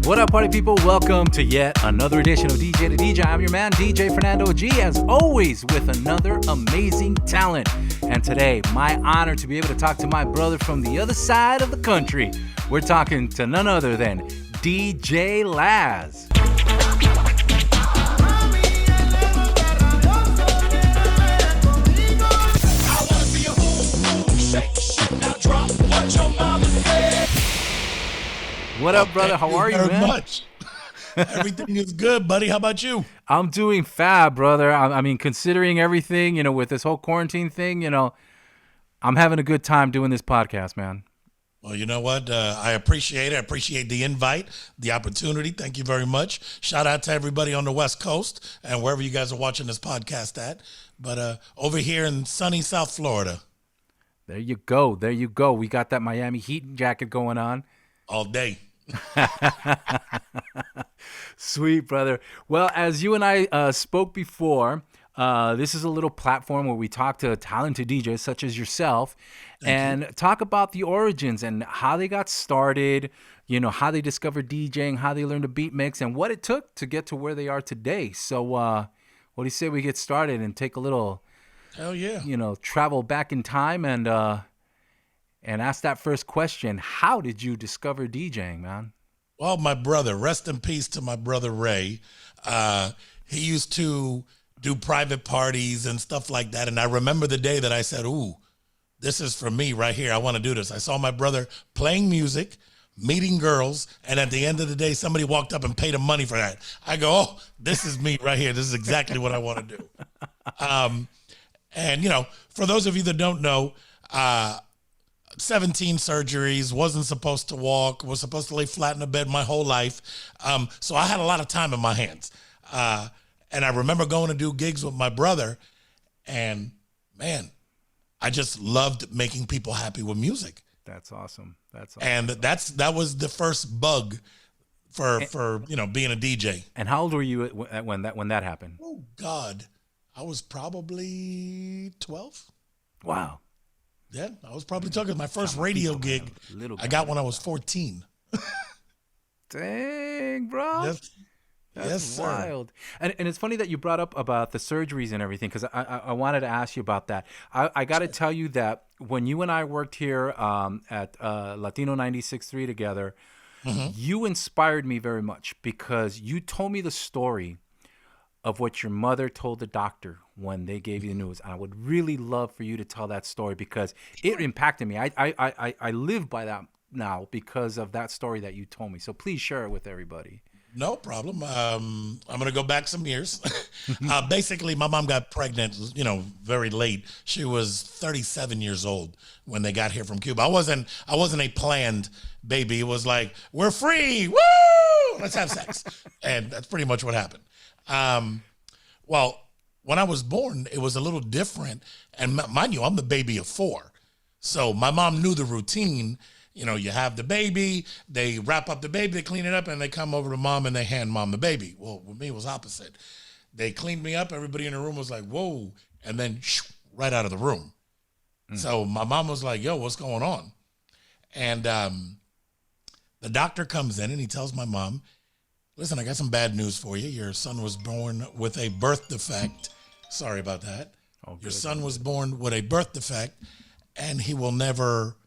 What up, party people? Welcome to yet another edition of DJ to DJ. I'm your man, DJ Fernando G, as always, with another amazing talent. And today, my honor to be able to talk to my brother from the other side of the country. We're talking to none other than DJ Laz. What up, brother? How are you, man? Much. Everything is good, buddy. How about you? I'm doing fab, brother. I mean, considering everything, with this whole quarantine thing, I'm having a good time doing this podcast, man. Well, you know what? I appreciate it. I appreciate the invite, the opportunity. Thank you very much. Shout out to everybody on the West Coast and wherever you guys are watching this podcast at. But over here in sunny South Florida. There you go. There you go. We got that Miami Heat jacket going on. All day. Sweet, brother. Well, as you and I spoke before, this is a little platform where we talk to talented DJs such as yourself and talk about the origins and how they got started, how they discovered DJing, how they learned to beat mix, and what it took to get to where they are today. So what do you say we get started and take a little, hell yeah, travel back in time and ask that first question. How did you discover DJing, man? Well, my brother, rest in peace to my brother Ray. He used to do private parties and stuff like that. And I remember the day that I said, ooh, this is for me right here. I want to do this. I saw my brother playing music, meeting girls. And at the end of the day, somebody walked up and paid him money for that. I go, oh, this is me right here. This is exactly what I want to do. And, for those of you that don't know, 17 surgeries, wasn't supposed to walk, was supposed to lay flat in the bed my whole life. So I had a lot of time in my hands. And I remember going to do gigs with my brother, and man, I just loved making people happy with music. That's awesome. And that was the first bug for being a DJ. And how old were you when that happened? Oh God, I was probably 12. Wow. Yeah, I was probably talking my first radio gig. I got when I was 14. Dang, bro. Yes. That's wild. And it's funny that you brought up about the surgeries and everything, because I wanted to ask you about that. I got to tell you that when you and I worked here at Latino 96.3 together, you inspired me very much because you told me the story of what your mother told the doctor when they gave you the news. And I would really love for you to tell that story because it impacted me. I live by that now because of that story that you told me. So please share it with everybody. No problem. I'm going to go back some years. Basically, my mom got pregnant, very late. She was 37 years old when they got here from Cuba. I wasn't a planned baby. It was like, we're free. Woo! Let's have sex. And that's pretty much what happened. Well, when I was born, it was a little different. And mind you, I'm the baby of 4. So my mom knew the routine. You have the baby, they wrap up the baby, they clean it up, and they come over to mom and they hand mom the baby. Well, with me, it was opposite. They cleaned me up. Everybody in the room was like, whoa. And then right out of the room. So my mom was like, yo, what's going on? And the doctor comes in and he tells my mom, listen, I got some bad news for you. Your son was born with a birth defect. Sorry about that. Your son was born with a birth defect, and he will never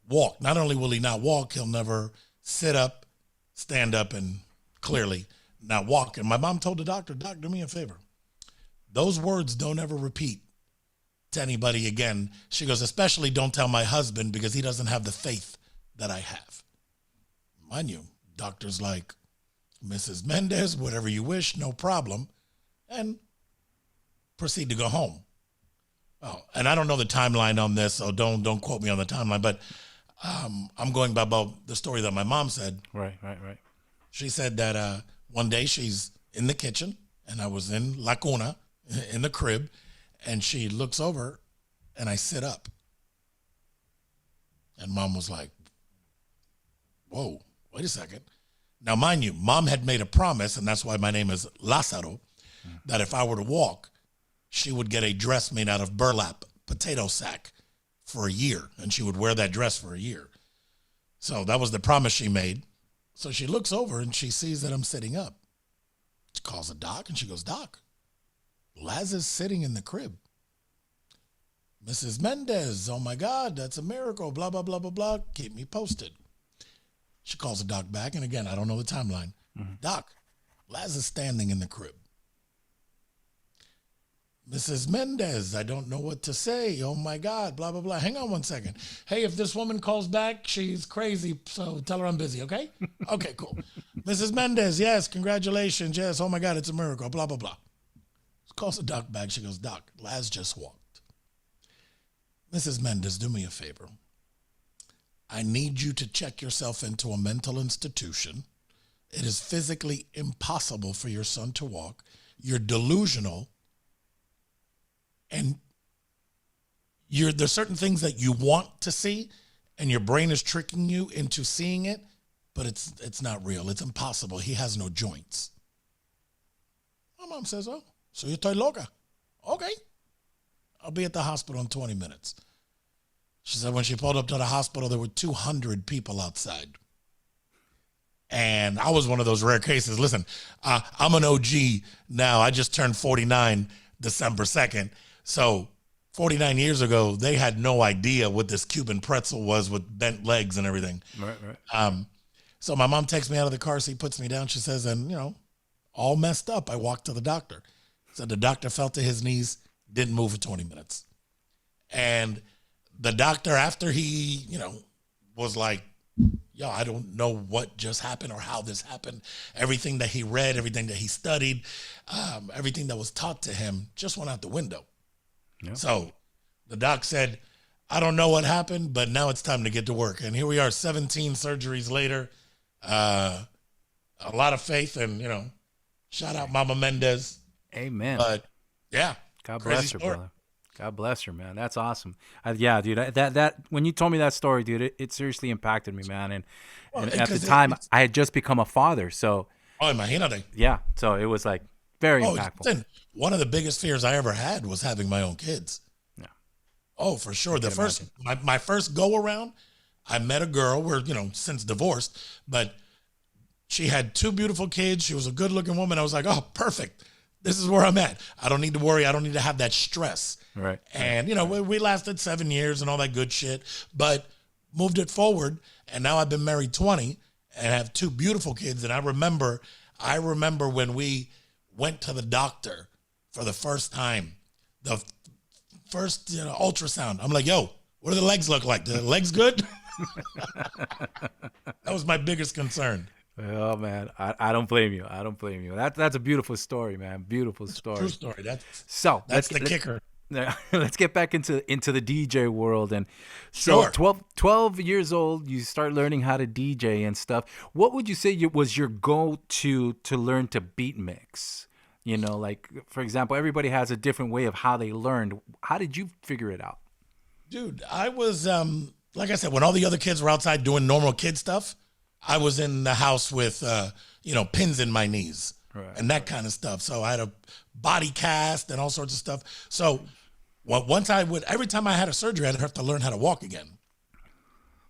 walk. Not only will he not walk, he'll never sit up, stand up, and clearly not walk. And my mom told the doctor, Doc, do me a favor. Those words don't ever repeat to anybody again. She goes, especially don't tell my husband because he doesn't have the faith that I have. Mind you, doctor's like, Mrs. Mendez, whatever you wish, no problem. And proceed to go home. Oh, and I don't know the timeline on this, so don't quote me on the timeline, but I'm going by about the story that my mom said. Right. She said that one day she's in the kitchen, and I was in La Cuna, in the crib, and she looks over, and I sit up. And mom was like, whoa, wait a second. Now, mind you, mom had made a promise, and that's why my name is Lázaro, that if I were to walk, she would get a dress made out of burlap, potato sack, for a year, and she would wear that dress for a year. So that was the promise she made. So she looks over and she sees that I'm sitting up. She calls the doc and she goes, Doc, Laz is sitting in the crib. Mrs. Mendez, oh my God, that's a miracle, blah, blah, blah, blah, blah. Keep me posted. She calls the doc back, and again, I don't know the timeline. Doc, Laz is standing in the crib. Mrs. Mendez, I don't know what to say. Oh my God, blah, blah, blah. Hang on one second. Hey, if this woman calls back, she's crazy, so tell her I'm busy, okay? Okay, cool. Mrs. Mendez, yes, congratulations. Yes, oh my God, it's a miracle, blah, blah, blah. She calls the doc back. She goes, Doc, Laz just walked. Mrs. Mendez, do me a favor. I need you to check yourself into a mental institution. It is physically impossible for your son to walk. You're delusional. And there's certain things that you want to see, and your brain is tricking you into seeing it, but it's not real. It's impossible. He has no joints. My mom says, oh, so yo estoy loca. Okay. I'll be at the hospital in 20 minutes. She said when she pulled up to the hospital, there were 200 people outside. And I was one of those rare cases. Listen, I'm an OG now. I just turned 49 December 2nd. So 49 years ago, they had no idea what this Cuban pretzel was with bent legs and everything. Right. So my mom takes me out of the car seat, puts me down. She says, and, all messed up. I walked to the doctor. Said the doctor fell to his knees, didn't move for 20 minutes. And the doctor, after he, was like, yo, I don't know what just happened or how this happened. Everything that he read, everything that he studied, everything that was taught to him just went out the window. Yep. So the doc said, I don't know what happened, but now it's time to get to work. And here we are 17 surgeries later. A lot of faith and, shout out Mama Mendez. Amen. But yeah. God bless her, brother. God bless her, man. That's awesome. Yeah, dude. That when you told me that story, dude, it seriously impacted me, man. And at the time, I had just become a father, so. Oh, imagínate. Yeah, so it was like very impactful. Listen, one of the biggest fears I ever had was having my own kids. Yeah. Oh, for sure. My first go around, I met a girl. We're since divorced, but she had 2 beautiful kids. She was a good looking woman. I was like, oh, perfect. This is where I'm at. I don't need to worry. I don't need to have that stress. Right. And, we lasted 7 years and all that good shit, but moved it forward. And now I've been married 20 and have 2 beautiful kids. And I remember when we went to the doctor for the first time, the first ultrasound. I'm like, yo, what do the legs look like? Do the legs good? That was my biggest concern. Oh man, I don't blame you. I don't blame you. That's a beautiful story, man. Beautiful story. True story. That's the kicker. Let's get back into the DJ world. And so sure. 12 years old, you start learning how to DJ and stuff. What would you say was your go-to to learn to beat mix? Like, for example, everybody has a different way of how they learned. How did you figure it out? Dude, I was, like I said, when all the other kids were outside doing normal kid stuff, I was in the house with, pins in my knees and that kind of stuff. So I had a body cast and all sorts of stuff. So every time I had a surgery, I'd have to learn how to walk again.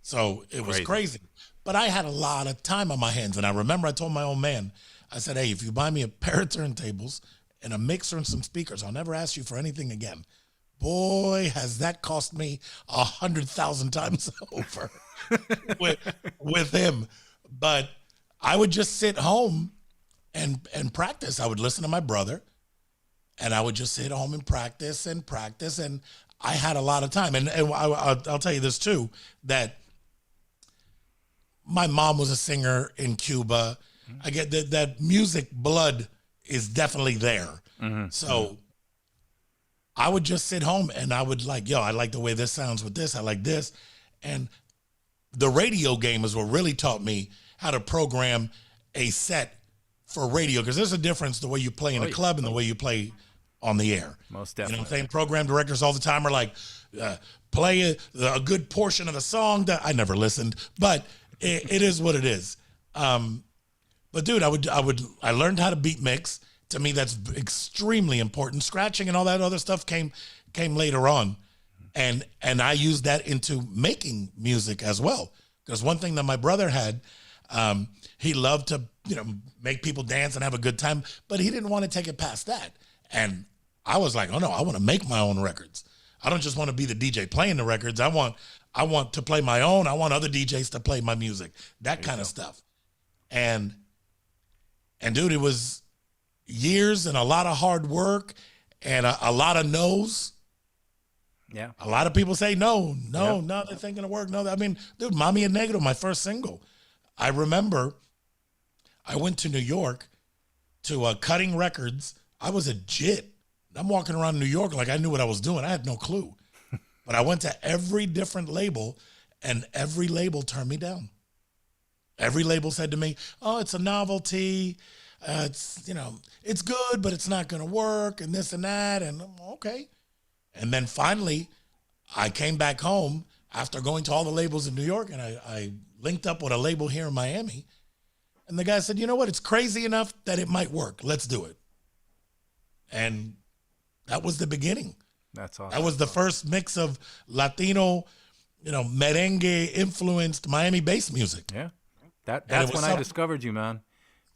So it was crazy. But I had a lot of time on my hands. And I remember I told my old man, I said, hey, if you buy me a pair of turntables and a mixer and some speakers, I'll never ask you for anything again. Boy, has that cost me 100,000 times over with him. But I would just sit home and practice. I would listen to my brother, and I would just sit home and practice. And I had a lot of time. And I'll tell you this too, that my mom was a singer in Cuba. I get that music blood is definitely there. Mm-hmm. So I would just sit home and I would I like the way this sounds with this. I like this. And the radio game is what really taught me how to program a set for radio. Because there's a difference the way you play in a club and the way you play on the air. Most definitely. You know what I'm saying? Program directors all the time are like, play a good portion of the song. That I never listened, but it is what it is. But dude, I learned how to beat mix. To me, that's extremely important. Scratching and all that other stuff came later on. And I used that into making music as well. Because one thing that my brother had, He loved to, make people dance and have a good time, but he didn't want to take it past that. And I was like, oh no, I want to make my own records. I don't just want to be the DJ playing the records. I want to play my own. I want other DJs to play my music, that kind of stuff. And dude, it was years and a lot of hard work and a lot of no's. Yeah. A lot of people say no, this ain't gonna work. No, I mean, dude, Mami El Negro, my first single. I remember I went to New York to Cutting Records. I was a jit. I'm walking around New York like I knew what I was doing. I had no clue. But I went to every different label, and every label turned me down. Every label said to me, oh, it's a novelty. It's good, but it's not gonna work, and this and that. And I'm okay. And then finally, I came back home after going to all the labels in New York, and I linked up with a label here in Miami. And the guy said, you know what? It's crazy enough that it might work. Let's do it. And that was the beginning. That's awesome. That was the first mix of Latino, merengue-influenced Miami-based music. Yeah. That's when I discovered you, man.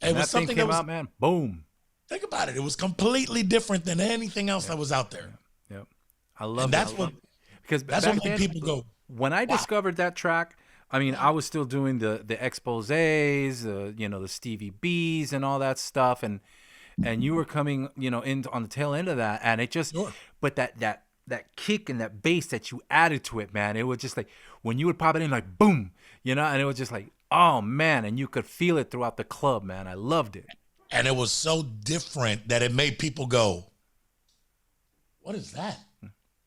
It was that thing something came that was, out, man. Boom. Think about it. It was completely different than anything else that was out there. Yep. I love and that's what because that's back what made then, people go. When I discovered that track, I mean, I was still doing the exposés, the Stevie B's and all that stuff, and you were coming, in on the tail end of that, and it just, but that kick and that bass that you added to it, man, it was just like when you would pop it in, like boom, and it was just like, oh man, and you could feel it throughout the club, man. I loved it, and it was so different that it made people go, "What is that?"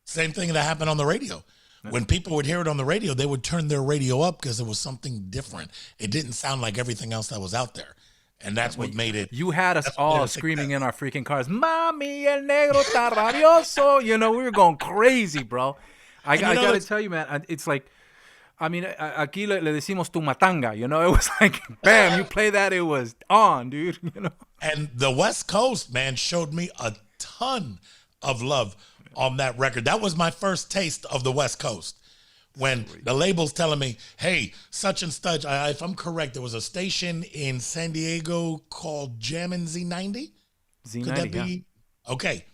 Same thing that happened on the radio. When people would hear it on the radio, they would turn their radio up because it was something different. It didn't sound like everything else that was out there. And that's what made it. You had us all screaming in our freaking cars, Mami El Negro está rabioso. We were going crazy, bro. I got to tell you, man, it's like, I mean, aquí le decimos tu matanga, it was like, bam, you play that, it was on, dude, And the West Coast, man, showed me a ton of love on that record. That was my first taste of the West Coast. When the label's telling me, hey, such and such, if I'm correct, there was a station in San Diego called Jammin' Z90. Z90, Could that be? Yeah. Okay.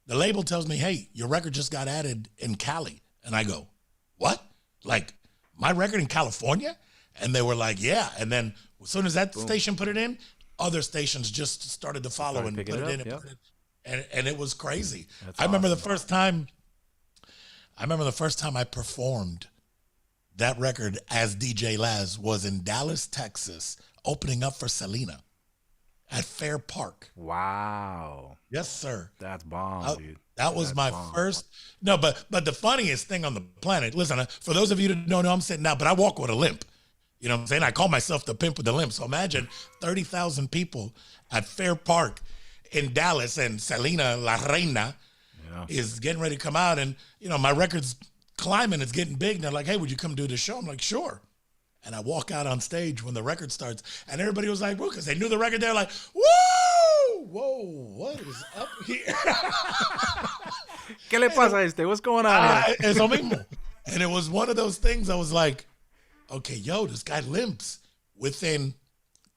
The label tells me, hey, your record just got added in Cali. And I go, what? Like, my record in California? And they were like, yeah. And then as soon as that station put it in, other stations just started to follow and put it in. And put it in. And it was crazy. I remember the first time I performed that record as DJ Laz was in Dallas, Texas, opening up for Selena at Fair Park. Wow. Yes, sir. That's bomb, dude. That was my first. No, but the funniest thing on the planet, listen, for those of you that don't know, I'm sitting out, but I walk with a limp. You know what I'm saying? I call myself the pimp with the limp. So imagine 30,000 people at Fair Park in Dallas, and Selena La Reina is getting ready to come out, and my record's climbing, it's getting big, and they're like, hey, would you come do the show? I'm like, sure. And I walk out on stage when the record starts, and everybody was like, woo, because they knew the record. They're like, woo, whoa, what is up here? ¿Qué le pasa a este? What's going on here? Eso mismo. And it was one of those things I was like, okay, yo, this guy limps. Within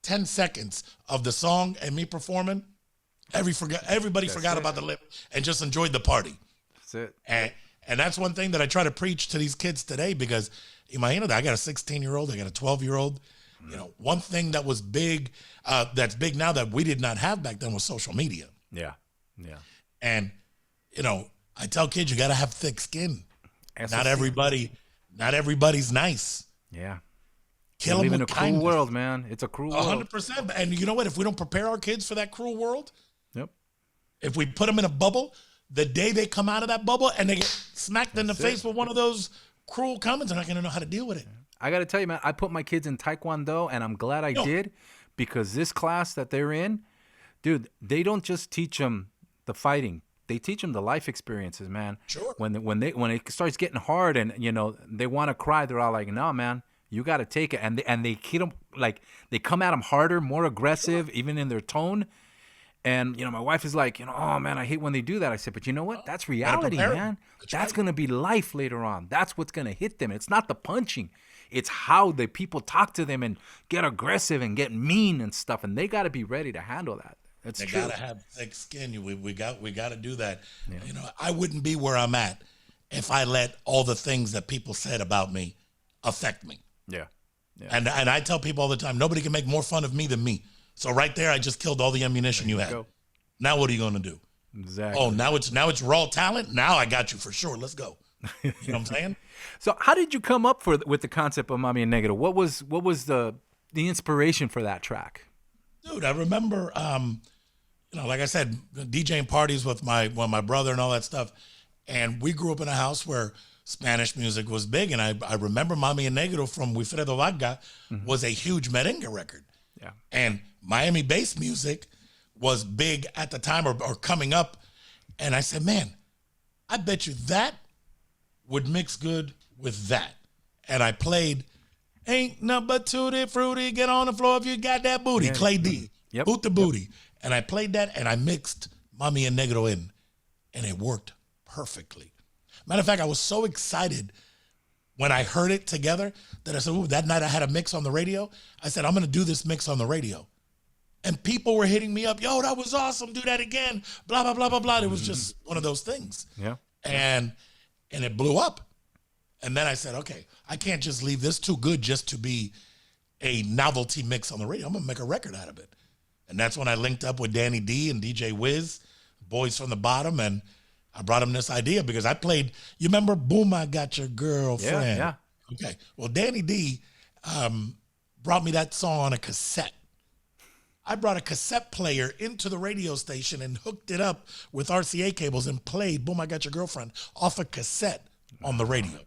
10 seconds of the song and me performing, everybody forgot about the limp and just enjoyed the party. That's it. And that's one thing that I try to preach to these kids today, because imagínate, I got a 16-year-old, I got a 12-year-old. One thing that was big, that's big now that we did not have back then was social media. Yeah. And, I tell kids, you got to have thick skin. Not everybody's nice. Yeah. Kill We them live in a with kindness. cruel world, man. It's a cruel world. 100%. And you know what? If we don't prepare our kids for that cruel world, Yep. if we put them in a bubble, the day they come out of that bubble and they get smacked in the face with one of those cruel comments, they're not going to know how to deal with it. I got to tell you, man, I put my kids in Taekwondo, and I'm glad I did, because this class that they're in, dude, they don't just teach them the fighting. They teach them the life experiences, man. Sure. When it starts getting hard and, they want to cry, they're all like, no, man, you got to take it. And they keep them, like, they come at them harder, more aggressive, even in their tone. And, my wife is like, oh, man, I hate when they do that. I said, but you know what? That's reality, man. That's going to be life later on. That's what's going to hit them. It's not the punching. It's how the people talk to them and get aggressive and get mean and stuff. And they got to be ready to handle that. That's true. They got to have thick skin. We got to do that. Yeah. I wouldn't be where I'm at if I let all the things that people said about me affect me. Yeah. And I tell people all the time, nobody can make more fun of me than me. So right there, I just killed all the ammunition you had. Go. Now what are you going to do? Exactly. Oh, now it's raw talent. Now I got you for sure. Let's go. You know what I'm saying? So how did you come up with the concept of Mami El Negro? What was the inspiration for that track? Dude, I remember, like I said, DJing parties with my brother and all that stuff. And we grew up in a house where Spanish music was big. And I remember Mami El Negro from Wilfredo Vargas was a huge merengue record. Yeah. And Miami bass music was big at the time or coming up. And I said, man, I bet you that would mix good with that. And I played Ain't Nothing But Tutti Frutti, Get on the Floor If You Got That Booty, Clay D, Boot the Booty. And I played that and I mixed Mami El Negro in and it worked perfectly. Matter of fact, I was so excited when I heard it together that I said, ooh, that night I had a mix on the radio. I said, I'm going to do this mix on the radio. And people were hitting me up. Yo, that was awesome. Do that again. Blah, blah, blah, blah, blah. It was just one of those things. Yeah. And it blew up. And then I said, okay, I can't just leave this too good just to be a novelty mix on the radio. I'm going to make a record out of it. And that's when I linked up with Danny D and DJ Wiz, Boys from the Bottom. And I brought him this idea because I played, you remember Boom, I Got Your Girlfriend? Yeah. Okay. Well, Danny D brought me that song on a cassette. I brought a cassette player into the radio station and hooked it up with RCA cables and played Boom, I Got Your Girlfriend off a cassette on the radio.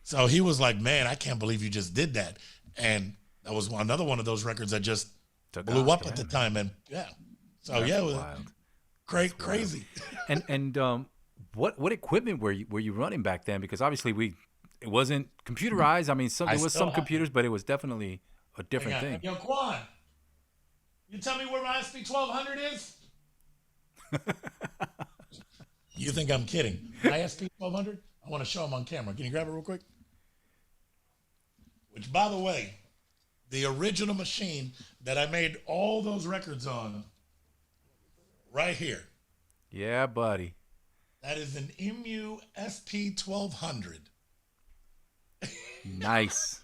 So he was like, man, I can't believe you just did that. And that was another one of those records that just blew up at the time. And yeah. So that's it was wild. Crazy. And what equipment were you running back then? Because obviously it wasn't computerized. I mean, there was some computers, but it was definitely a different thing. Yo, Quan, you tell me where my SP1200 is? You think I'm kidding? My SP1200? I want to show them on camera. Can you grab it real quick? Which, by the way, the original machine that I made all those records on, right here. Yeah, buddy. That is an MU SP1200. Nice.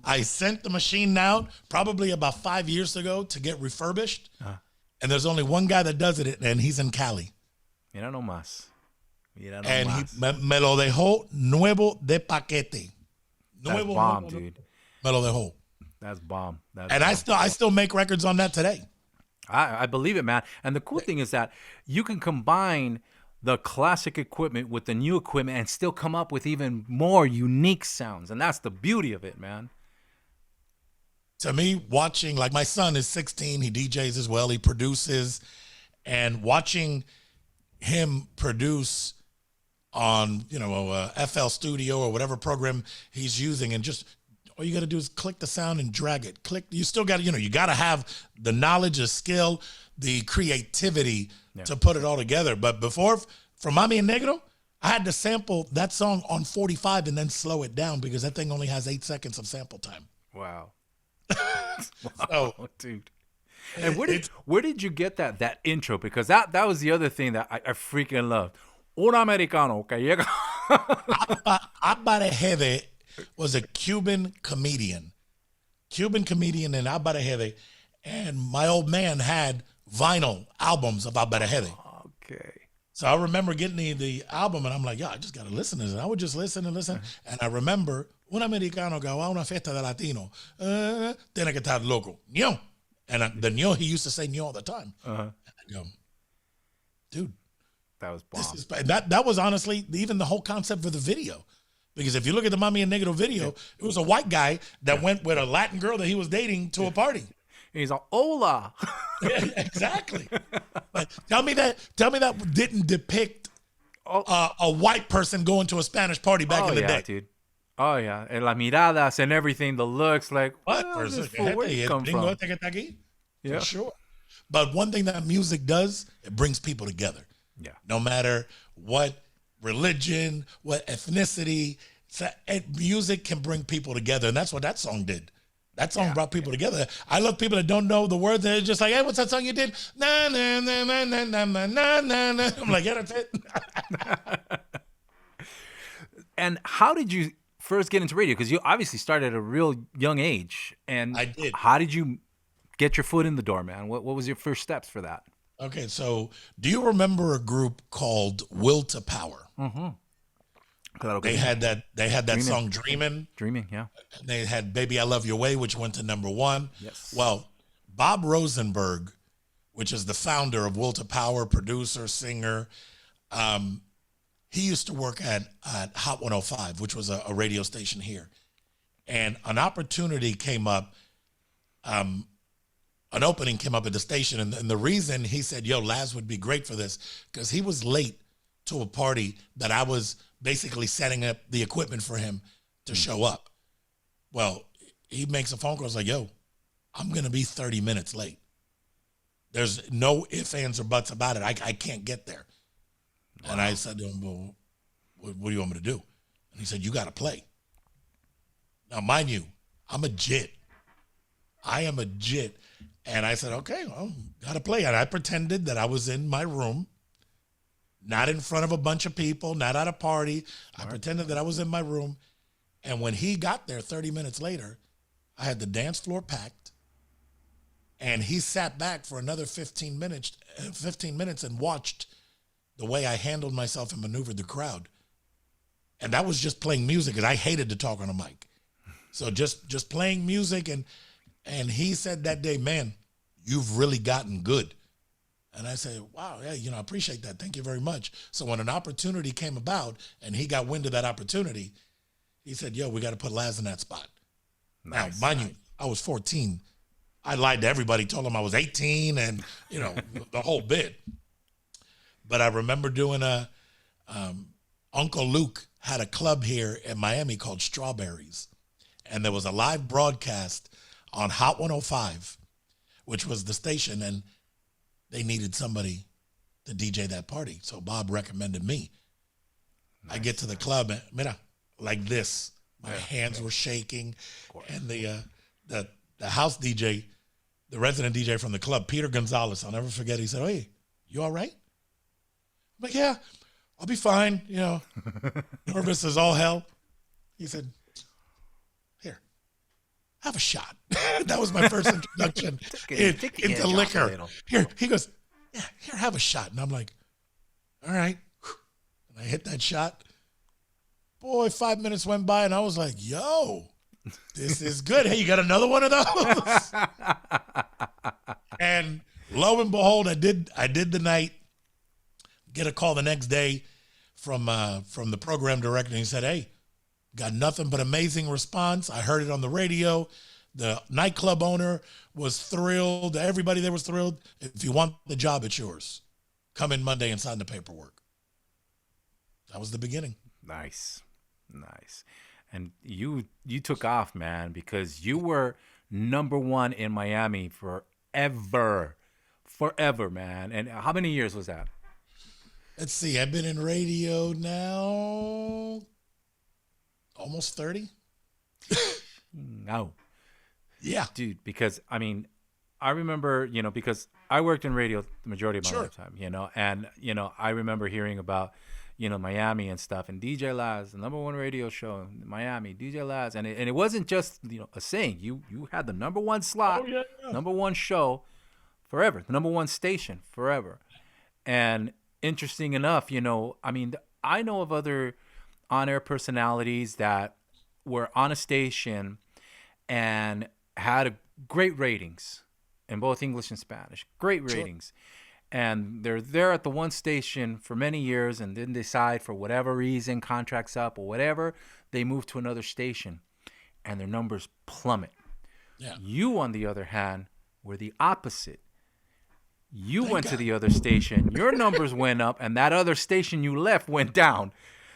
I sent the machine out probably about 5 years ago to get refurbished. And there's only one guy that does it, and he's in Cali. Mira nomás. And he me lo dejó nuevo de paquete. That's bomb, dude. Me lo dejó. That's bomb. I still make records on that today. I believe it, man. And the cool thing is that you can combine the classic equipment with the new equipment and still come up with even more unique sounds. And that's the beauty of it, man. To me, watching, like my son is 16, he DJs as well, he produces, and watching him produce on, FL Studio or whatever program he's using, and just all you got to do is click the sound and drag it. You still got to, you got to have the knowledge, the skill, the creativity to put it all together. But before, for Mami El Negro, I had to sample that song on 45 and then slow it down because that thing only has 8 seconds of sample time. Wow. Wow, dude. And where did you get that intro? Because that was the other thing that I freaking loved. Un americano que llega. Abba Jede was a Cuban comedian in Abba Jede, and my old man had vinyl albums of Abba Jede. Okay. So I remember getting the album, and I'm like, I just got to listen to this. And I would just listen and listen. And I remember, un americano que va a una fiesta de latino, tiene que estar loco. Ño. And the ño, he used to say ño all the time. And I go, dude. That was bomb. That was honestly even the whole concept for the video. Because if you look at the Mami El Negro video, it was a white guy that went with a Latin girl that he was dating to a party. And he's like, hola. Yeah, exactly. But tell me that didn't depict a white person going to a Spanish party back in the day. Dude. Oh, yeah. And la miradas and everything, the looks, like, what? Where did you come from? Yeah. For sure. But one thing that music does, it brings people together. Yeah. No matter what religion, what ethnicity, music can bring people together. And that's what that song did. That song brought people together. I love people that don't know the words. They're just like, hey, what's that song you did? Na, na, na, na, na, na, na, na, na. I'm like, yeah, that's it. And how did you first get into radio? Because you obviously started at a real young age. And I did. How did you get your foot in the door, man? What was your first steps for that? Okay, so do you remember a group called Will to Power? Mm-hmm. They had that song Dreamin'. Dreaming, yeah. They had Baby I Love Your Way, which went to #1. Yes. Well, Bob Rosenberg, which is the founder of Will to Power, producer, singer, he used to work at Hot 105, which was a radio station here. And an opportunity came up, an opening came up at the station. And the reason he said, yo, Laz would be great for this, because he was late to a party that I was basically setting up the equipment for him to show up. Well, he makes a phone call. It's like, yo, I'm going to be 30 minutes late. There's no ifs, ands, or buts about it. I can't get there. Wow. And I said to him, well, what do you want me to do? And he said, you got to play. Now, mind you, I'm a jit. I am a jit. And I said, okay, well, got to play. And I pretended that I was in my room, not in front of a bunch of people, not at a party. I pretended that I was in my room. And when he got there 30 minutes later, I had the dance floor packed. And he sat back for another 15 minutes and watched the way I handled myself and maneuvered the crowd. And that was just playing music, because I hated to talk on a mic. So just playing music. And he said that day, man, you've really gotten good. And I said, wow, yeah, I appreciate that. Thank you very much. So when an opportunity came about and he got wind of that opportunity, he said, yo, we got to put Laz in that spot. Nice, now, mind you, I was 14. I lied to everybody, told them I was 18 and, the whole bit. But I remember doing Uncle Luke had a club here in Miami called Strawberries. And there was a live broadcast on Hot 105, which was the station, and they needed somebody to DJ that party. So Bob recommended me. Nice. I get to the club, and mira, like this. My hands were shaking. And the house DJ, the resident DJ from the club, Peter Gonzalez, I'll never forget, he said, hey, you all right? I'm like, yeah, I'll be fine. Nervous as all hell. He said, here, have a shot. That was my first introduction into liquor. Here, he goes, yeah, here, have a shot. And I'm like, all right. And I hit that shot. Boy, 5 minutes went by, and I was like, yo, this is good. Hey, you got another one of those? And lo and behold, I did the night. Get a call the next day from the program director, and he said, hey, got nothing but amazing response. I heard it on the radio. The nightclub owner was thrilled. Everybody there was thrilled. If you want the job, it's yours. Come in Monday and sign the paperwork. That was the beginning. Nice. And you took off, man, because you were #1 in Miami forever, man. And how many years was that? Let's see. I've been in radio now almost 30. No. Yeah. Dude, because, I remember, because I worked in radio the majority of my lifetime, and, I remember hearing about, Miami and stuff, and DJ Laz, the #1 radio show in Miami, DJ Laz. And it wasn't just, a saying. You had the #1 slot, #1 show forever, the #1 station forever. And interesting enough, I know of other on-air personalities that were on a station and had great ratings in both English and Spanish, great ratings. And they're there at the one station for many years and then decide for whatever reason, contracts up or whatever, they move to another station and their numbers plummet. Yeah. You, on the other hand, were the opposite. You went to the other station, your numbers went up, and that other station you left went down.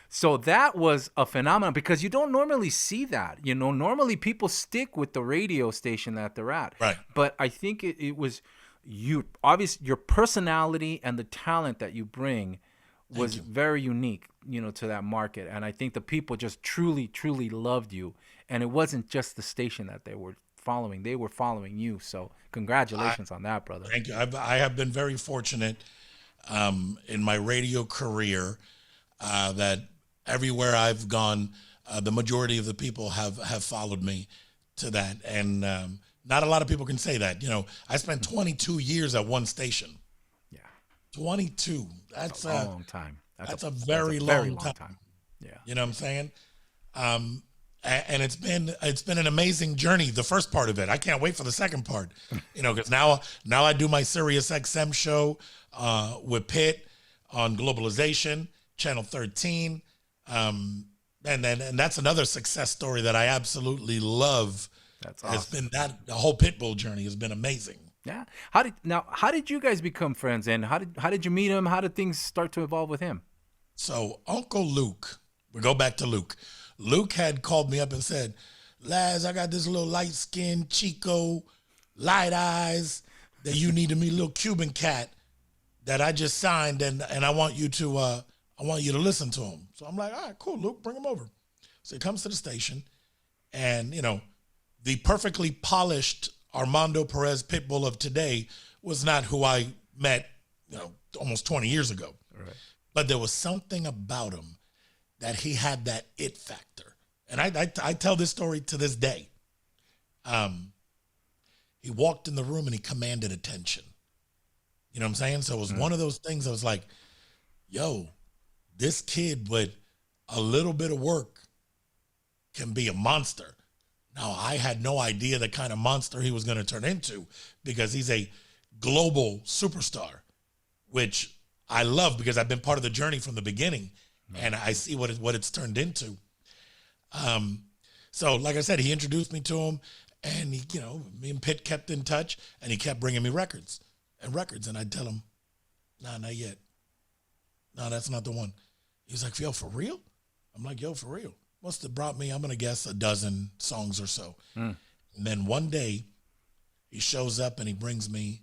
So that was a phenomenon because you don't normally see that. Normally people stick with the radio station that they're at. Right. But I think it was your personality and the talent that you bring was very unique, to that market. And I think the people just truly, truly loved you. And it wasn't just the station that they were following. They were following you. So congratulations on that, brother. Thank you. I have been very fortunate in my radio career that everywhere I've gone, the majority of the people have followed me to that. And not a lot of people can say that. I spent 22 years at one station. Yeah. 22. That's a long time. That's a very long time. Yeah. You know what I'm saying? And it's been an amazing journey. The first part of it, I can't wait for the second part. Because now I do my Sirius XM show with Pitt on Globalization, Channel 13, and that's another success story that I absolutely love. That's awesome. It's been the whole Pitbull journey has been amazing. Yeah. How did you guys become friends, and how did you meet him? How did things start to evolve with him? So Uncle Luke, we go back to Luke. Luke had called me up and said, Laz, I got this little light-skinned Chico, light eyes that you need to meet, little Cuban cat that I just signed, and I want you to listen to him. So I'm like, all right, cool, Luke, bring him over. So he comes to the station, and the perfectly polished Armando Perez Pitbull of today was not who I met, almost 20 years ago. Right. But there was something about him that he had that it factor. And I tell this story to this day. He walked in the room and he commanded attention. You know what I'm saying? So it was one of those things I was like, yo, this kid with a little bit of work can be a monster. Now, I had no idea the kind of monster he was going to turn into because he's a global superstar, which I love because I've been part of the journey from the beginning, and I see what it's turned into. So, like I said, he introduced me to him, and me and Pitt kept in touch, and he kept bringing me records, and I'd tell him, nah, not yet. No, that's not the one. He was like, yo, for real? I'm like, yo, for real. Must have brought me, I'm going to guess, a dozen songs or so. And then one day, he shows up and he brings me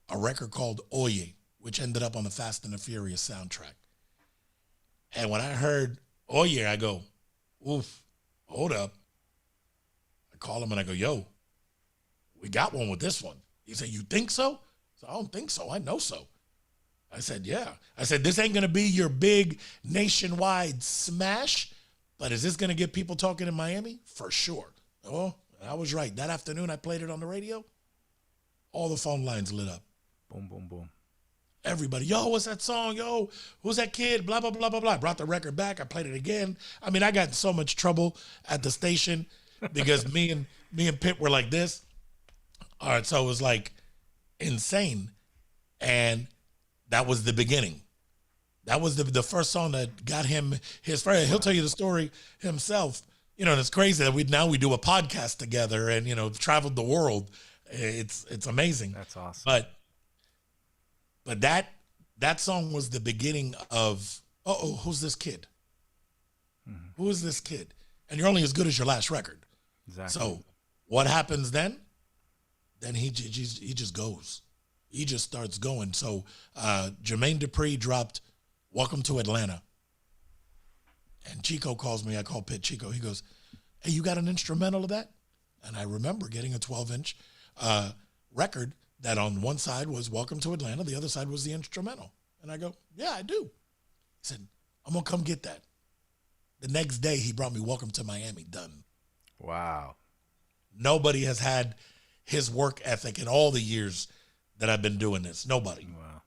a record called Oye, which ended up on the Fast and the Furious soundtrack. And when I heard Oye, I go, oof, hold up. I call him and I go, yo, we got one with this one. He said, you think so? So I don't think so. I know so. I said, yeah. I said, this ain't going to be your big nationwide smash, but is this going to get people talking in Miami? For sure. Oh, I was right. That afternoon, I played it on the radio. All the phone lines lit up. Boom, boom, boom. Everybody, yo, what's that song? Yo, who's that kid? Blah, blah, blah, blah, blah. I brought the record back. I played it again. I mean, I got in so much trouble at the station because me and Pitt were like this. All right, so it was like insane. And that was the beginning. That was the first song that got him his first. He'll tell you the story himself. And it's crazy that we do a podcast together and traveled the world. It's amazing. That's awesome. But that song was the beginning of who's this kid? Mm-hmm. Who is this kid? And you're only as good as your last record. Exactly. So what happens then? Then he just goes. He just starts going. So Jermaine Dupri dropped Welcome to Atlanta. And Chico calls me. I call Pitt Chico. He goes, hey, you got an instrumental of that? And I remember getting a 12-inch record that on one side was Welcome to Atlanta. The other side was the instrumental. And I go, yeah, I do. He said, I'm going to come get that. The next day, he brought me Welcome to Miami, done. Wow. Nobody has had his work ethic in all the years that I've been doing this. Nobody. Wow.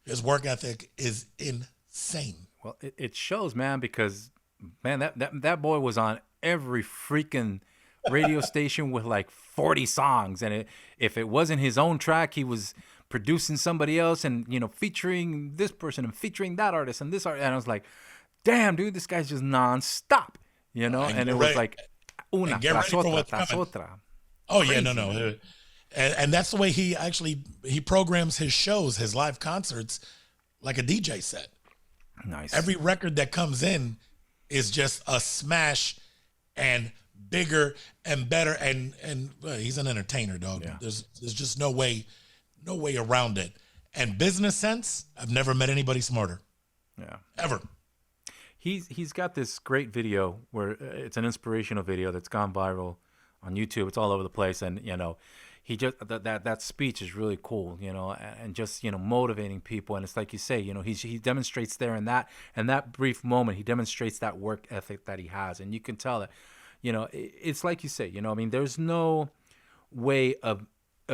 His work ethic is insane. Well, it shows, man, because, man, that boy was on every freaking radio station with like 40 songs. And if it wasn't his own track, he was producing somebody else and, featuring this person and featuring that artist and this artist. And I was like, damn, dude, this guy's just nonstop, And it was like una tras otra. Oh, crazy, yeah, no. And that's the way he programs his shows, his live concerts, like a DJ set. Nice. Every record that comes in is just a smash and bigger and better. And he's an entertainer, dog. Yeah. There's just no way no way around it. And business sense, I've never met anybody smarter. Yeah. Ever. He's got this great video where it's an inspirational video that's gone viral on YouTube. It's all over the place, and he just that speech is really cool, and just motivating people. And it's like you say, he demonstrates there in that brief moment, he demonstrates that work ethic that he has, and you can tell that, it's like you say, I mean, there's no way of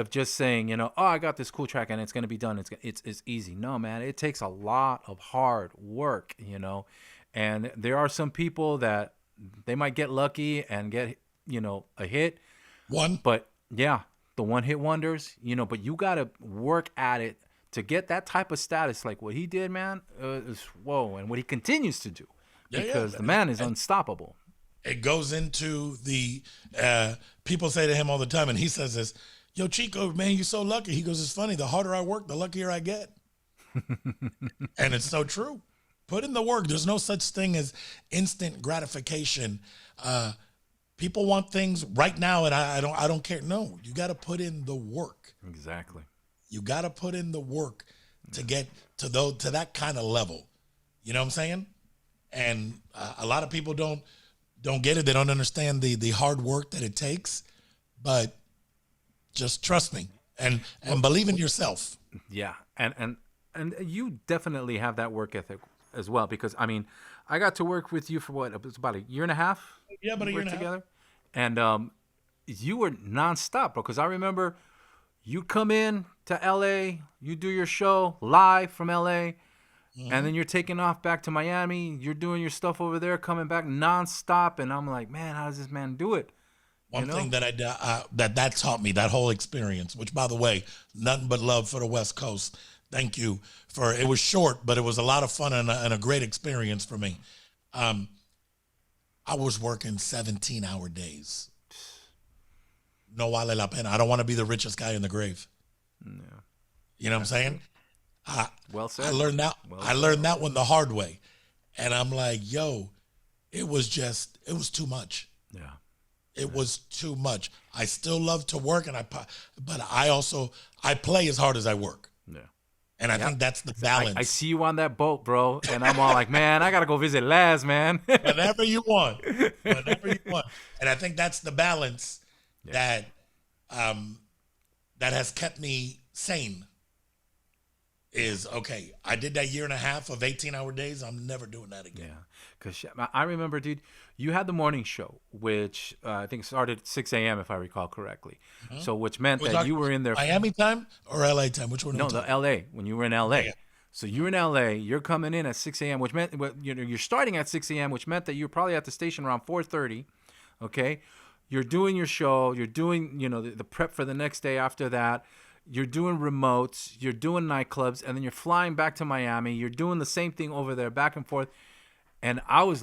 just saying, oh, I got this cool track and it's going to be done. It's easy. No, man, it takes a lot of hard work, and there are some people that they might get lucky and get, a hit. But yeah, the one hit wonders, but you got to work at it to get that type of status. Like what he did, man, is whoa. And what he continues to do, because the man is unstoppable. It goes into the, people say to him all the time, and he says this, yo, Chico, man, you're so lucky. He goes, it's funny. The harder I work, the luckier I get. And it's so true. Put in the work. There's no such thing as instant gratification. People want things right now, and I don't care. No, you got to put in the work. Exactly. You got to put in the work to get to that kind of level. You know what I'm saying? And a lot of people don't get it. They don't understand the hard work that it takes. But just trust me and believe in yourself. Yeah, and you definitely have that work ethic as well, because I mean, I got to work with you for what, it was about a year and a half. Yeah, about a year and together, and you were nonstop, bro. Because I remember you come in to LA, you do your show live from LA, and then you're taking off back to Miami. You're doing your stuff over there, coming back nonstop, and I'm like, man, how does this man do it? One thing that that taught me, that whole experience, which, by the way, nothing but love for the West Coast. Thank you for it. Was short, but it was a lot of fun and a great experience for me. I was working 17-hour days. No vale la pena. I don't want to be the richest guy in the grave. No. You know what I'm saying? Well said. I learned that. I learned that one the hard way, and I'm like, yo, it was too much. Yeah. It was too much. I still love to work, but I play as hard as I work. Yeah. And I think that's the balance. I see you on that boat, bro, and I'm all like, man, I got to go visit Laz, man. Whenever you want. And I think that's the balance that has kept me sane. Is, okay, I did that year and a half of 18-hour days. I'm never doing that again. Yeah, because I remember, dude, you had the morning show, which I think started at 6 a.m., if I recall correctly. So which meant that you were in there. Miami time or LA time? Which one? No, the LA, when you were in LA. Yeah. So you were in LA, you're coming in at 6 a.m., which meant you're starting at 6 a.m., which meant that you're probably at the station around 4:30, okay? You're doing your show, you're doing, the prep for the next day after that. You're doing remotes, you're doing nightclubs, and then you're flying back to Miami. You're doing the same thing over there, back and forth. And I was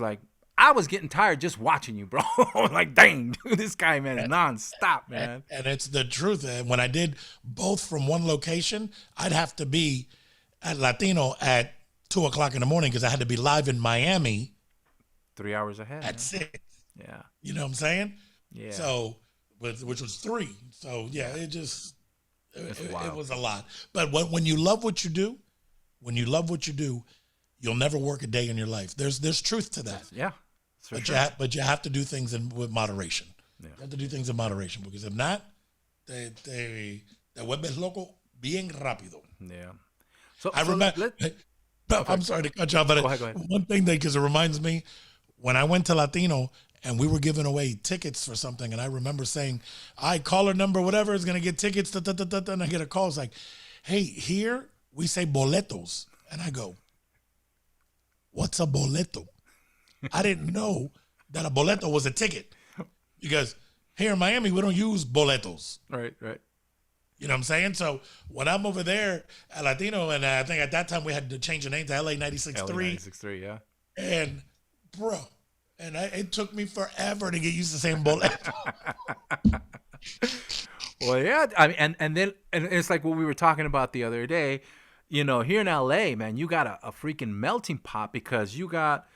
getting tired just watching you, bro. Like, dang, dude, this guy, man, is nonstop, man. And it's the truth. And when I did both from one location, I'd have to be at Latino at 2 o'clock in the morning because I had to be live in Miami 3 hours ahead. At 6. Yeah. You know what I'm saying? Yeah. So, which was 3. So, yeah, it was a lot. But when you love what you do, you'll never work a day in your life. There's truth to that. Yeah. But you have to do things with moderation. Yeah. You have to do things in moderation, because if not, te vuelves loco bien rápido. Yeah. So I remember. I'm sorry to cut you off, but go ahead. One thing because it reminds me, when I went to Latino and we were giving away tickets for something, and I remember saying, caller number, whatever, is going to get tickets, and I get a call. It's like, hey, here we say boletos. And I go, what's a boleto? I didn't know that a boleto was a ticket, because here in Miami, we don't use boletos. Right. You know what I'm saying? So when I'm over there at Latino, and I think at that time we had to change the name to LA 96.3. LA 96.3, yeah. And, bro, it took me forever to get used to saying boleto. Well, yeah. I mean, and then it's like what we were talking about the other day. Here in LA, man, you got a freaking melting pot, because you got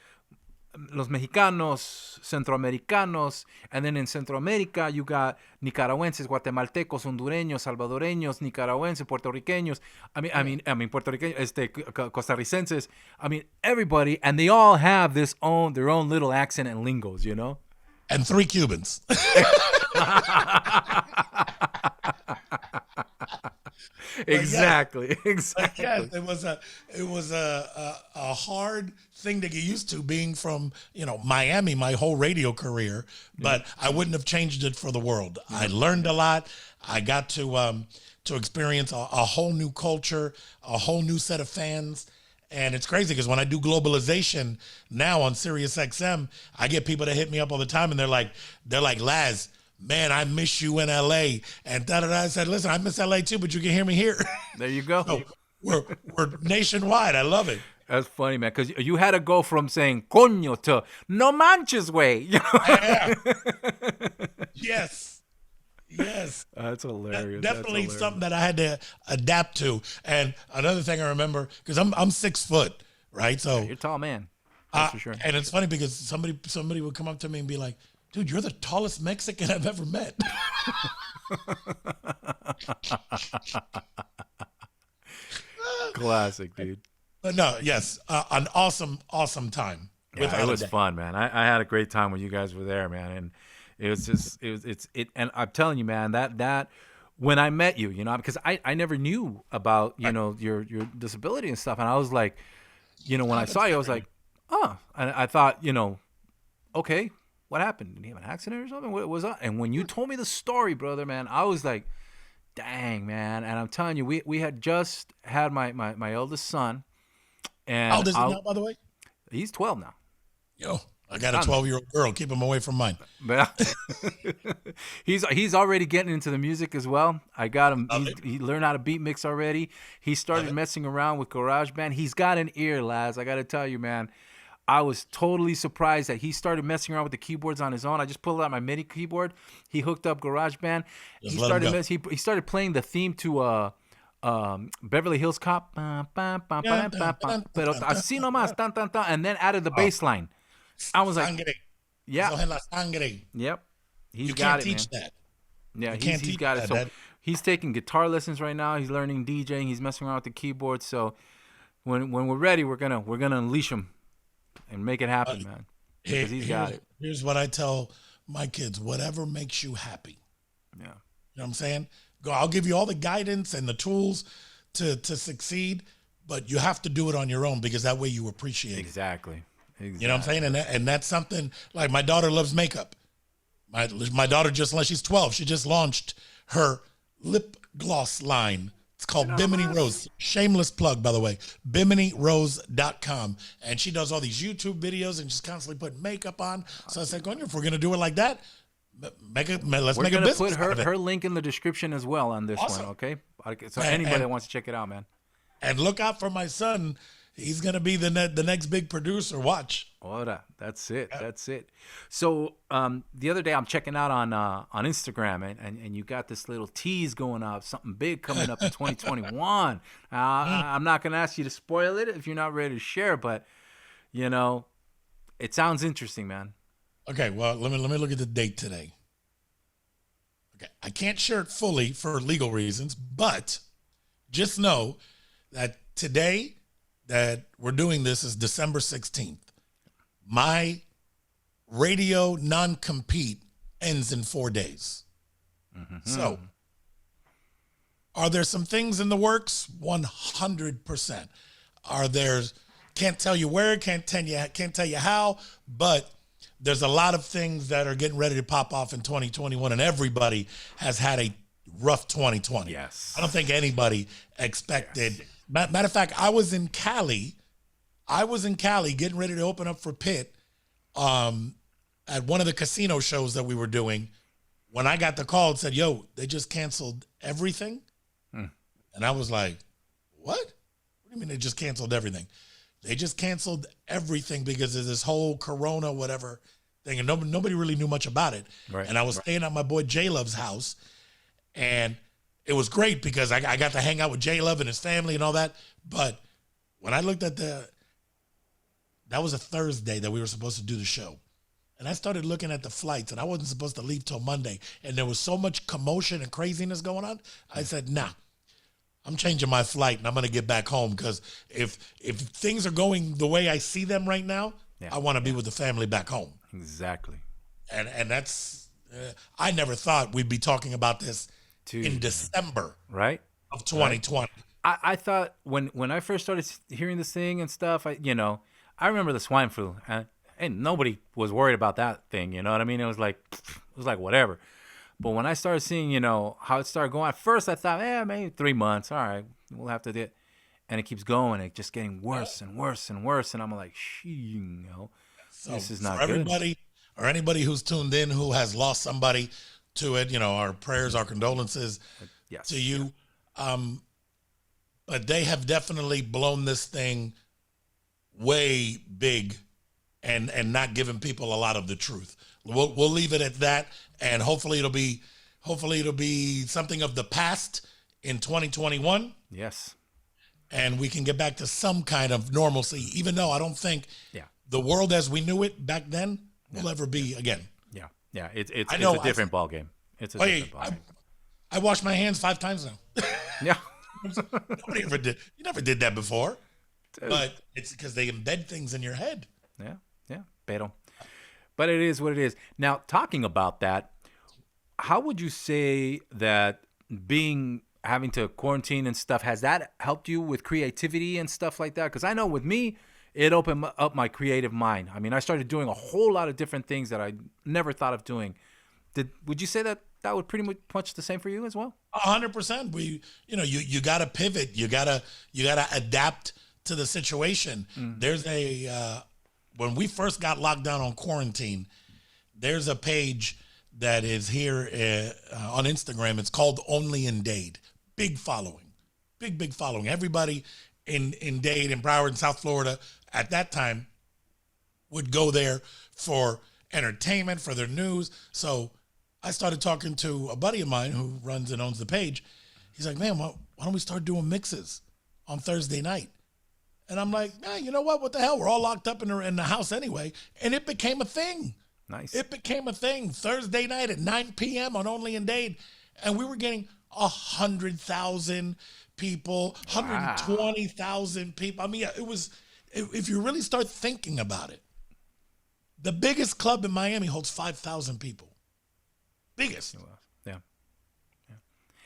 los mexicanos, centroamericanos, and then in Centro America you got nicaragüenses, guatemaltecos, hondureños, salvadoreños, nicaragüenses, puertorriqueños. Puertorriqueños, costarricenses. I mean, everybody, and they all have their own little accent and lingos, you know. And 3 Cubans. Exactly. Yes, it was a hard thing to get used to being from, Miami my whole radio career, but I wouldn't have changed it for the world. I learned a lot. I got to experience a whole new culture, a whole new set of fans. And it's crazy because when I do globalization now on Sirius XM, I get people that hit me up all the time and they're like, Laz, man, I miss you in LA. And da-da-da. I said, listen, I miss LA too, but you can hear me here. There you go. So we're nationwide. I love it. That's funny, man, because you had to go from saying coño to no manches, way. Yeah. Yes. That's hilarious. Definitely That's hilarious. something that I had to adapt to. And another thing I remember, because I'm 6 foot, right? So You're a tall man. That's for sure. And it's funny because somebody would come up to me and be like, dude, you're the tallest Mexican I've ever met. Classic, dude. But no, yes, an awesome time. Yeah, it was fun, man. I had a great time when you guys were there, man. And it was just, and I'm telling you, man, that when I met you, because I never knew about, your disability and stuff. And I was like, when I saw you, I was like, oh, and I thought, okay, what happened? Did he have an accident or something? What was that? And when you told me the story, brother, man, I was like, dang, man. And I'm telling you, we had just had my eldest son. And how old is he now, by the way? He's 12 now. Yo, I got a 12-year-old girl. Keep him away from mine. But he's already getting into the music as well. I got him. He learned how to beat mix already. He started messing around with GarageBand. He's got an ear, lads. I got to tell you, man. I was totally surprised that he started messing around with the keyboards on his own. I just pulled out my MIDI keyboard. He hooked up GarageBand. He started playing the theme to Beverly Hills Cop. Pero así nomás, tan, tan, tan, and then added the bass line. I was like, yeah. Yep. He's got it, man. You can't teach that. Yeah, he's got it. So he's taking guitar lessons right now. He's learning DJing. He's messing around with the keyboard. So when we're ready, we're gonna unleash him and make it happen, man. Because he's got it. Here's what I tell my kids: whatever makes you happy. Yeah. You know what I'm saying? I'll give you all the guidance and the tools to succeed, but you have to do it on your own because that way you appreciate it. Exactly. You know what I'm saying? And that's something like my daughter loves makeup. My daughter she's 12. She just launched her lip gloss line. It's called Bimini Rose. Shameless plug, by the way. BiminiRose.com. And she does all these YouTube videos and just constantly put makeup on. So I said, if we're going to do it like that, let's make a business. We're going to put her link in the description as well on this one, okay? So anybody that wants to check it out, man. And look out for my son. He's going to be the next big producer. Watch. Ora, that's it. Yeah. That's it. So the other day I'm checking out on Instagram and you got this little tease going up, something big coming up in 2021. I'm not going to ask you to spoil it if you're not ready to share, but it sounds interesting, man. Okay, well, let me look at the date today. Okay, I can't share it fully for legal reasons, but just know that today that we're doing this is December 16th. My radio non-compete ends in 4 days. Mm-hmm. So, are there some things in the works? 100%. Can't tell you where, can't tell you how, but there's a lot of things that are getting ready to pop off in 2021, and everybody has had a rough 2020. Yes. I don't think anybody expected. Yes. Matter of fact, I was in Cali getting ready to open up for Pitt at one of the casino shows that we were doing when I got the call and said, yo, they just canceled everything. And I was like, what? What do you mean they just canceled everything? They just canceled everything because of this whole Corona whatever thing. And nobody really knew much about it. Right. And I was staying at my boy J-Love's house. And it was great because I got to hang out with J-Love and his family and all that. But when I looked at That was a Thursday that we were supposed to do the show. And I started looking at the flights, and I wasn't supposed to leave till Monday. And there was so much commotion and craziness going on. I said, nah, I'm changing my flight, and I'm going to get back home, because if things are going the way I see them right now, I want to be with the family back home. Exactly. And that's, I never thought we'd be talking about this in December of 2020. Right. I thought when I first started hearing this thing and stuff, I remember the swine flu, and nobody was worried about that thing. You know what I mean? It was like whatever. But when I started seeing, how it started going, at first I thought, maybe 3 months. All right, we'll have to do it. And it keeps going. It just getting worse and worse and worse. And I'm like, so this is not for good. Everybody or anybody who's tuned in who has lost somebody to it, our prayers, our condolences to you. But they have definitely blown this thing way big and not giving people a lot of the truth. We'll leave it at that, and hopefully it'll be something of the past in 2021. Yes. And we can get back to some kind of normalcy, even though I don't think the world as we knew it back then will ever be again. Yeah. It's a different ball game. It's a different ball game. I wash my hands 5 times now. Yeah. Nobody ever did. You never did that before. Dude. But it's because they embed things in your head. Yeah. But it is what it is. Now, talking about that, how would you say that having to quarantine and stuff, has that helped you with creativity and stuff like that? Because I know with me, it opened up my creative mind. I mean, I started doing a whole lot of different things that I never thought of doing. Would you say that would pretty much the same for you as well? 100%. You got to pivot. You gotta adapt to the situation. There's when we first got locked down on quarantine, there's a page that is here on Instagram. It's called Only in Dade. Big following, big following. Everybody in Dade, in Broward, in South Florida at that time would go there for entertainment, for their news. So I started talking to a buddy of mine who runs and owns the page. He's like, man, why don't we start doing mixes on Thursday night? And I'm like, you know what? What the hell? We're all locked up in the house anyway. And it became a thing. Nice. It became a thing. Thursday night at 9 p.m. on Only in Dade. And we were getting 100,000 people, 120,000 people. I mean, it was, if you really start thinking about it, the biggest club in Miami holds 5,000 people. Biggest. Yeah.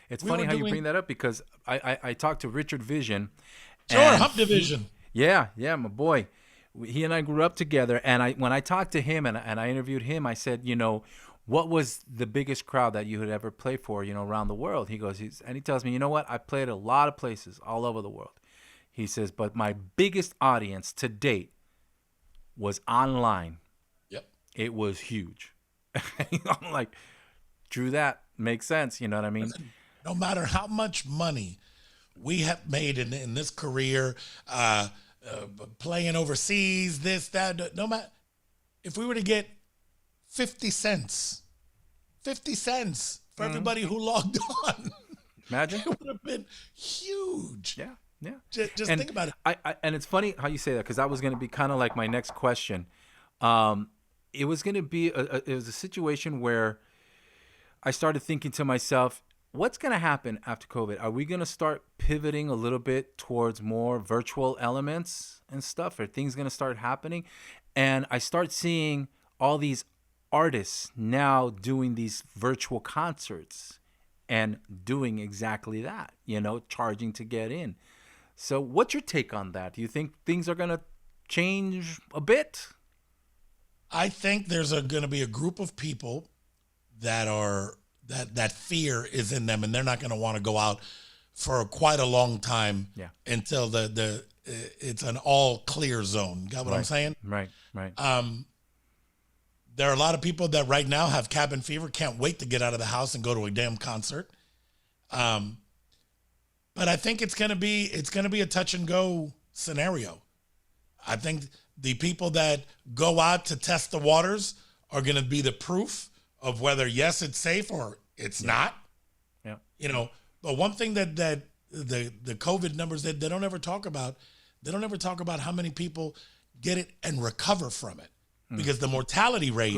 It's funny how you bring that up, because I talked to Richard Vision. Sure, Hump Division. Yeah, my boy. He and I grew up together, and when I talked to him and I interviewed him, I said, what was the biggest crowd that you had ever played for, around the world? He goes, and he tells me, you know what? I played a lot of places all over the world. He says, but my biggest audience to date was online. Yep. It was huge. I'm like, true that. Makes sense. You know what I mean? No matter how much money we have made in this career, playing overseas, this, that, no matter, if we were to get 50 cents for everybody who logged on, imagine, it would have been huge. Yeah. Just think about it. And it's funny how you say that, because that was going to be kind of like my next question. It was going to be it was a situation where I started thinking to myself, what's going to happen after COVID? Are we going to start pivoting a little bit towards more virtual elements and stuff? Are things going to start happening? And I start seeing all these artists now doing these virtual concerts and doing exactly that, charging to get in. So what's your take on that? Do you think things are going to change a bit? I think there's going to be a group of people that are that fear is in them, and they're not going to want to go out for quite a long time until it's an all clear zone. Got what I'm saying? Right. There are a lot of people that right now have cabin fever, can't wait to get out of the house and go to a damn concert. But I think it's going to be a touch and go scenario. I think the people that go out to test the waters are going to be the proof of whether, yes, it's safe or it's not. Yeah. But one thing that the COVID numbers that they don't ever talk about how many people get it and recover from it, because the mortality rate.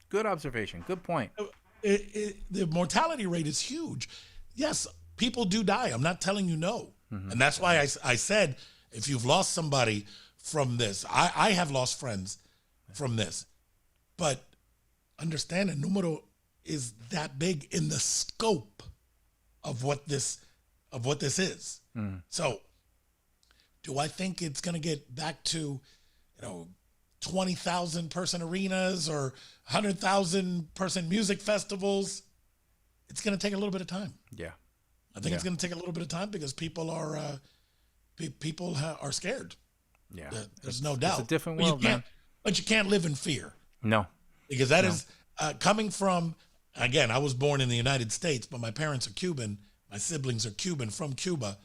Good observation. Good point. The mortality rate is huge. Yes, people do die. I'm not telling you no. And that's why I said, if you've lost somebody from this, I have lost friends from this, but understand, a número is that big in the scope of what this is. So do I think it's going to get back to, 20,000 person arenas or 100,000 person music festivals? It's going to take a little bit of time. Yeah. I think it's going to take a little bit of time because people are scared. Yeah. There's no doubt. It's a different world, man. But you can't live in fear. No. Because that is coming from, again, I was born in the United States, but my parents are Cuban. My siblings are Cuban, from Cuba.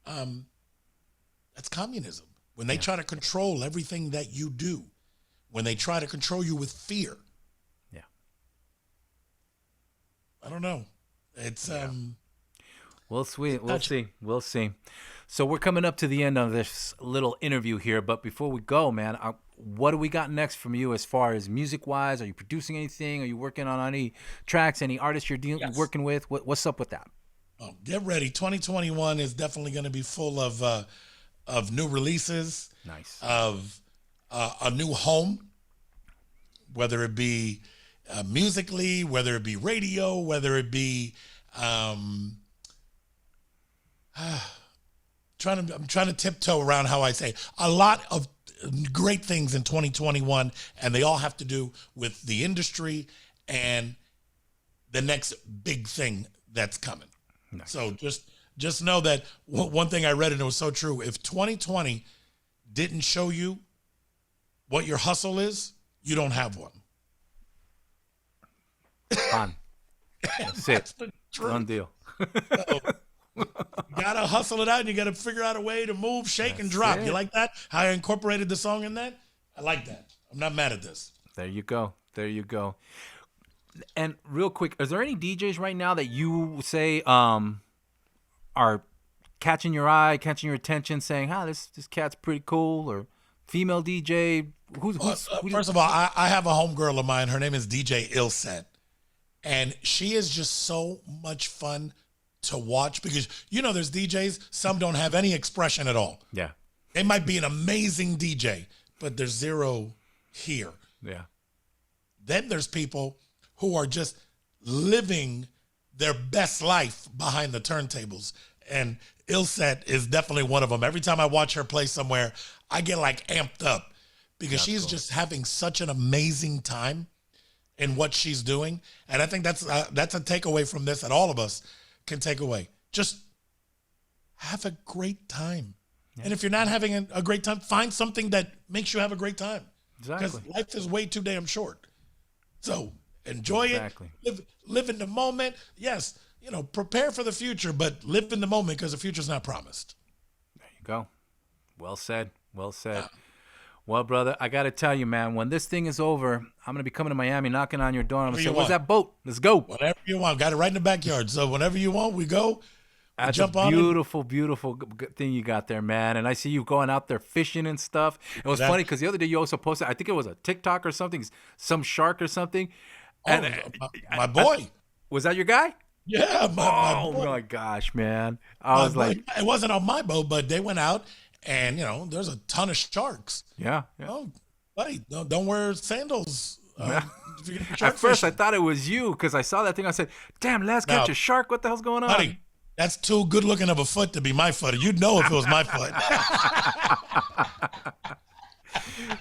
That's communism. When they try to control everything that you do, when they try to control you with fear. Yeah. I don't know. It's We'll see. We'll see. So we're coming up to the end of this little interview here, but before we go, man, what do we got next from you as far as music-wise? Are you producing anything? Are you working on any tracks, any artists you're working with? What's up with that? Oh, get ready. 2021 is definitely going to be full of new releases. Nice. Of a new home, whether it be musically, whether it be radio, whether it be I'm trying to tiptoe around how I say a lot of great things in 2021, and they all have to do with the industry and the next big thing that's coming. Nice. So just know that one thing I read, and it was so true. If 2020 didn't show you what your hustle is, you don't have one. Fun. That's it. Done deal. So, you gotta hustle it out, and you gotta figure out a way to move, shake, and drop. You like that? How I incorporated the song in that? I like that. I'm not mad at this. There you go. And real quick, is there any DJs right now that you say are catching your eye, catching your attention, saying, this cat's pretty cool, or female DJ? First of all, I have a homegirl of mine. Her name is DJ Ilset. And she is just so much fun to watch because, there's DJs, some don't have any expression at all. Yeah. They might be an amazing DJ, but there's zero here. Yeah. Then there's people who are just living their best life behind the turntables. And Ilset is definitely one of them. Every time I watch her play somewhere, I get amped up because she's just having such an amazing time in what she's doing. And I think that's a takeaway from this that all of us can take away. Just have a great time. Yeah. And if you're not having a great time, find something that makes you have a great time. Exactly. Because life is way too damn short. So enjoy it. Live in the moment. Yes, prepare for the future, but live in the moment because the future's not promised. There you go. Well said. Well, brother, I got to tell you, man, when this thing is over, I'm going to be coming to Miami, knocking on your door. I'm going to say, where's that boat? Let's go. Whatever you want. Got it right in the backyard. So whenever you want, we go. That's jump a beautiful, beautiful thing you got there, man. And I see you going out there fishing and stuff. It was funny because the other day you also posted, I think it was a TikTok or something, some shark or something. And my boy. Was that your guy? Yeah. Oh, my gosh, man. I was like. It wasn't on my boat, but they went out. And, there's a ton of sharks. Yeah. Oh, buddy, don't wear sandals. At first, I thought it was you because I saw that thing. I said, damn, let's catch a shark. What the hell's going on? Buddy, that's too good looking of a foot to be my foot. You'd know if it was my foot.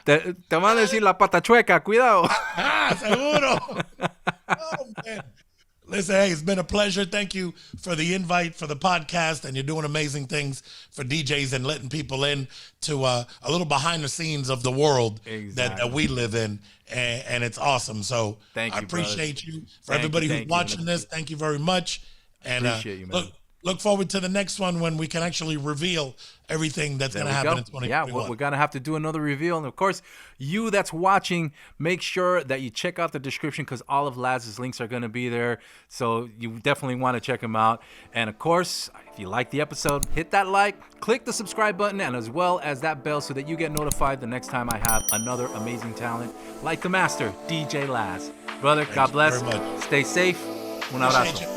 Te van a decir la pata chueca. Cuidado. Seguro. Oh, man. Listen, hey, it's been a pleasure. Thank you for the invite for the podcast, and you're doing amazing things for DJs and letting people in to a little behind the scenes of the world that we live in, and it's awesome. So I appreciate you. For everybody who's watching this, thank you very much. And appreciate you, man. look forward to the next one when we can actually reveal everything that's going to happen in 2021. Yeah, we're going to have to do another reveal. And of course, you that's watching, make sure that you check out the description because all of Laz's links are going to be there. So you definitely want to check them out. And of course, if you like the episode, hit that like, click the subscribe button, and as well as that bell so that you get notified the next time I have another amazing talent like the master, DJ Laz. Brother, God bless. Very much. Stay safe. Un abrazo.